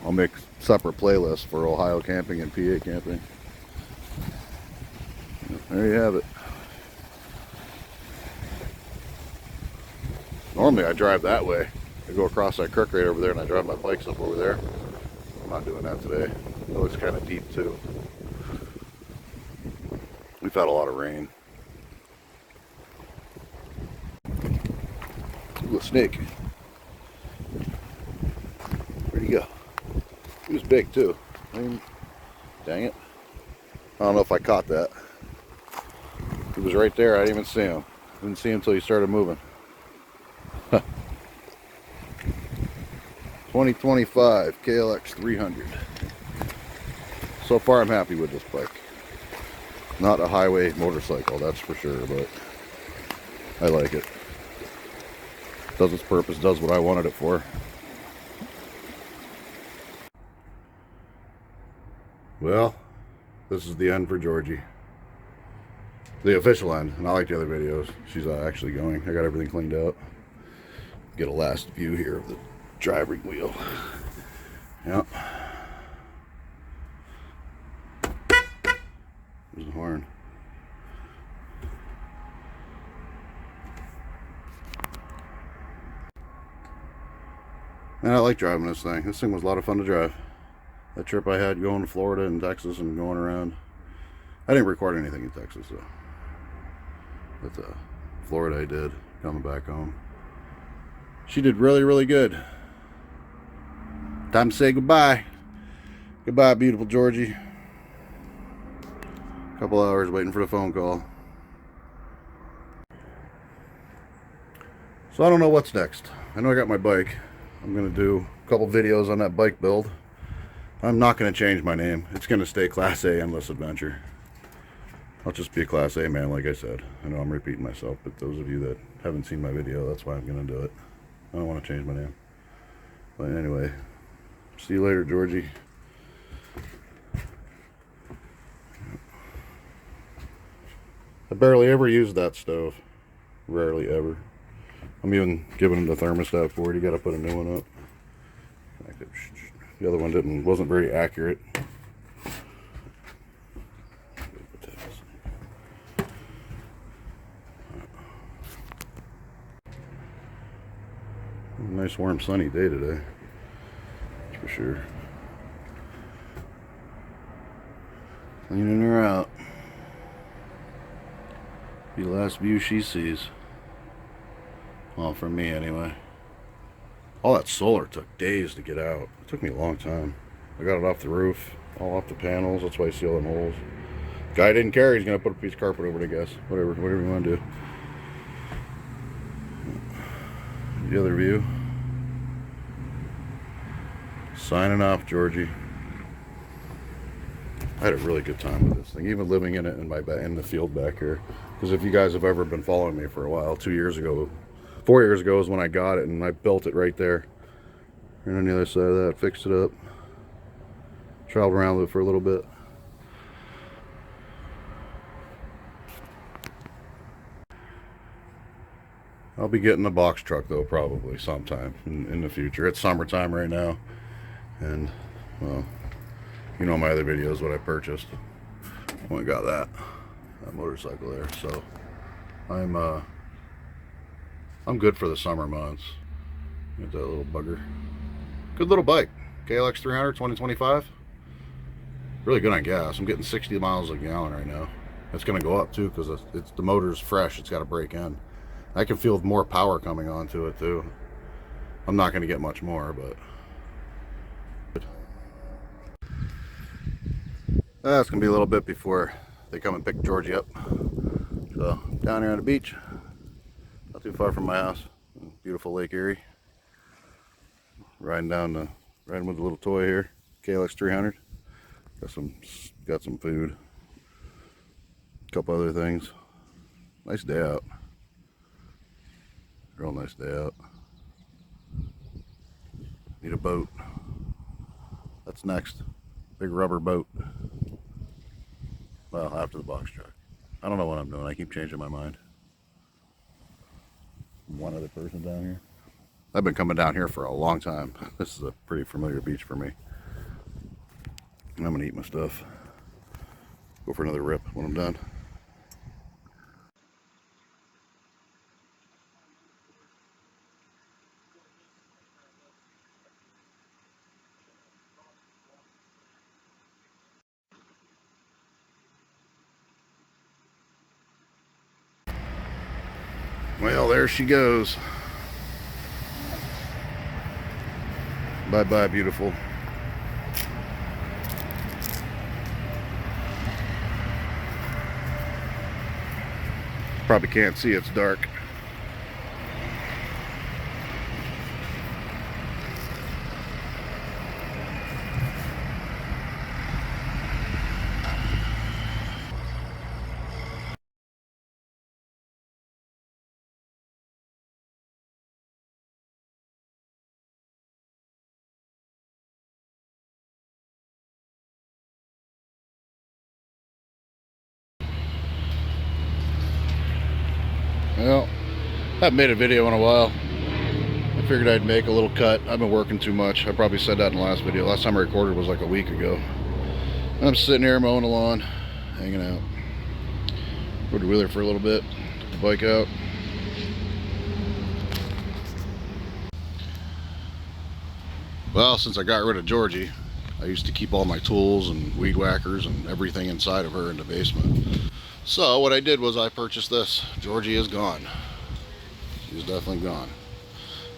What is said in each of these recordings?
I'll make separate playlists for Ohio camping and PA camping. There you have it. Normally I drive that way. I go across that creek right over there and I drive my bikes up over there. I'm not doing that today. Though it's kind of deep too. We've had a lot of rain. Ooh, a snake. Where'd he go? He was big too. I mean, dang it. I don't know if I caught that. He was right there. I didn't even see him. Didn't see him until he started moving. 2025 KLX 300. So far I'm happy with this bike. Not a highway motorcycle, that's for sure, but I like it. Does its purpose, does what I wanted it for. Well, this is the end for Georgie. The official end, and I like the other videos. She's actually going. I got everything cleaned out. Get a last view here of the driving wheel. Yep. There's the horn. And I like driving this thing. This thing was a lot of fun to drive. That trip I had going to Florida and Texas and going around. I didn't record anything in Texas though. But Florida I did, coming back home. She did really, really good. Time to say goodbye. Goodbye, beautiful Georgie. A couple hours waiting for the phone call. So I don't know what's next. I know I got my bike. I'm going to do a couple videos on that bike build. I'm not going to change my name. It's going to stay Class A Endless Adventure. I'll just be a Class A man, like I said. I know I'm repeating myself, but those of you that haven't seen my video, that's why I'm going to do it. I don't want to change my name. But anyway, see you later, Georgie. I barely ever use that stove. Rarely ever. I'm even giving the thermostat for it. You got to put a new one up. The other one wasn't very accurate. Nice warm sunny day today. That's for sure. Cleaning her out. Be the last view she sees. Well, from me anyway. All that solar took days to get out. It took me a long time. I got it off the roof, all off the panels. That's why I see all them holes. Guy didn't care. He's gonna put a piece of carpet over it, I guess. Whatever you want to do. The other view. Signing off, Georgie. I had a really good time with this thing, even living in it in the field back here. Because if you guys have ever been following me for a while, 4 years ago is when I got it, and I built it right there. And on the other side of that, fixed it up. Traveled around with it for a little bit. I'll be getting a box truck though, probably sometime in the future. It's summertime right now, and well, you know my other videos what I purchased. I got that motorcycle there, so I'm good for the summer months. Get that little bugger. Good little bike. KLX 300 2025. Really good on gas. I'm getting 60 miles a gallon right now. It's going to go up too because the motor's fresh. It's got to break in. I can feel more power coming onto it too. I'm not going to get much more, but that's going to be a little bit before they come and pick Georgie up. So down here on the beach, not too far from my house, beautiful Lake Erie. Riding with a little toy here, KLX 300. Got some food, a couple other things. Nice day out. Real nice day out. Need a boat. That's next. Big rubber boat. Well, after the box truck. I don't know what I'm doing. I keep changing my mind. One other person down here. I've been coming down here for a long time. This is a pretty familiar beach for me. I'm gonna eat my stuff. Go for another rip when I'm done. Well, there she goes. Bye-bye, beautiful. Probably can't see, it's dark. Well, I haven't made a video in a while. I figured I'd make a little cut. I've been working too much. I probably said that in the last video. Last time I recorded was like a week ago. I'm sitting here mowing the lawn, hanging out. Rode the wheeler for a little bit, took the bike out. Well, since I got rid of Georgie, I used to keep all my tools and weed whackers and everything inside of her in the basement. So what I did was I purchased this. Georgie is gone. She's definitely gone.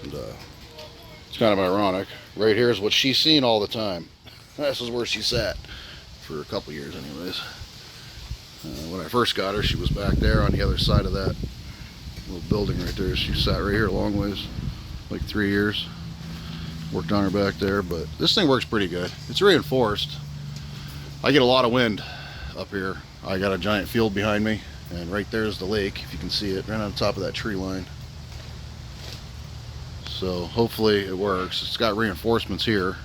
And it's kind of ironic. Right here is what she's seen all the time. This is where she sat for a couple years anyways. When I first got her, she was back there on the other side of that little building right there. She sat right here a long ways, like 3 years. Worked on her back there, but this thing works pretty good. It's reinforced. I get a lot of wind up here. I got a giant field behind me, and right there's the lake, if you can see it, right on top of that tree line. So hopefully it works. It's got reinforcements here,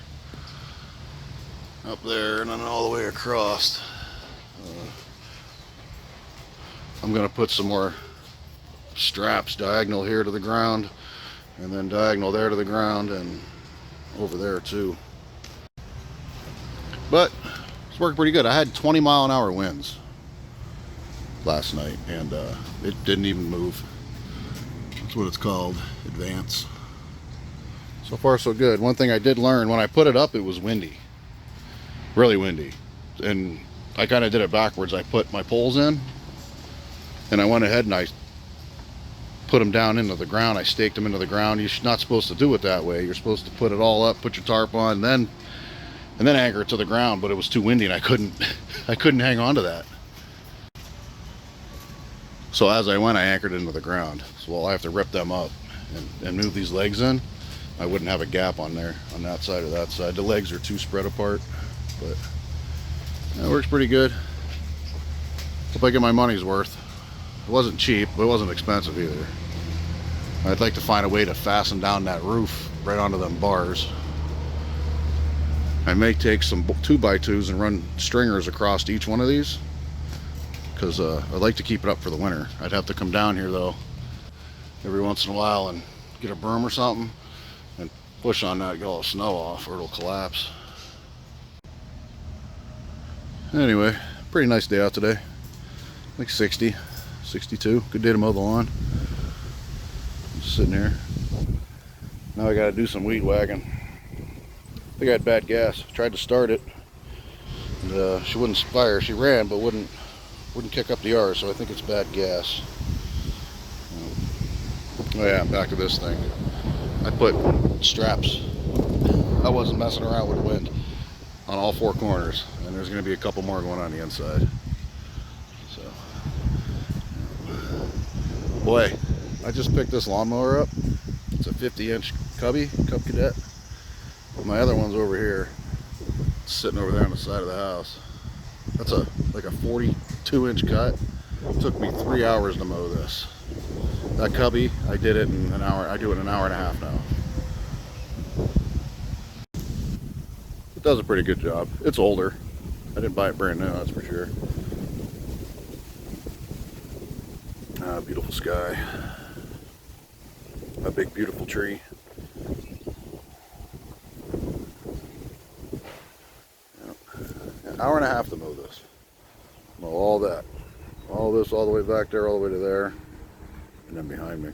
up there, and then all the way across. I'm gonna put some more straps diagonal here to the ground, and then diagonal there to the ground, and over there too. But it's working pretty good. I had 20-mile-an-hour winds last night, and it didn't even move. That's what it's called, advance. So far so good. One thing I did learn, when I put it up, it was windy, really windy, and I kind of did it backwards. I put my poles in, and I went ahead and I put them down into the ground. I staked them into the ground. You're not supposed to do it that way. You're supposed to put it all up, put your tarp on, and then anchor it to the ground. But it was too windy, and I couldn't hang on to that. So as I went, I anchored it into the ground. So I have to rip them up and move these legs in. I wouldn't have a gap on there, on that side or that side. The legs are too spread apart, but it works pretty good. Hope I get my money's worth. It wasn't cheap, but it wasn't expensive either. I'd like to find a way to fasten down that roof right onto them bars. I may take some 2x2s and run stringers across each one of these, because I'd like to keep it up for the winter. I'd have to come down here though every once in a while and get a broom or something and push on that, get all the snow off, or it'll collapse. Anyway, pretty nice day out today. Like 60, 62. Good day to mow the lawn. Just sitting here. Now I gotta do some weed whacking. I think I had bad gas. Tried to start it, and she wouldn't fire. She ran, but wouldn't kick up the R. So I think it's bad gas. Oh yeah, back to this thing. I put straps. I wasn't messing around with the wind on all 4 corners, and there's going to be a couple more going on the inside. So, boy, I just picked this lawnmower up. It's a 50-inch Cub Cadet. But my other one's over here, sitting over there on the side of the house. That's like a 42-inch cut. It took me 3 hours to mow this. That Cubby, I did it in an hour. I do it in an hour and a half now. It does a pretty good job. It's older. I didn't buy it brand new, that's for sure. Beautiful sky. A big beautiful tree. Yep. hour and a half to mow this. Mow all that. All this all the way back there, all the way to there, and then behind me.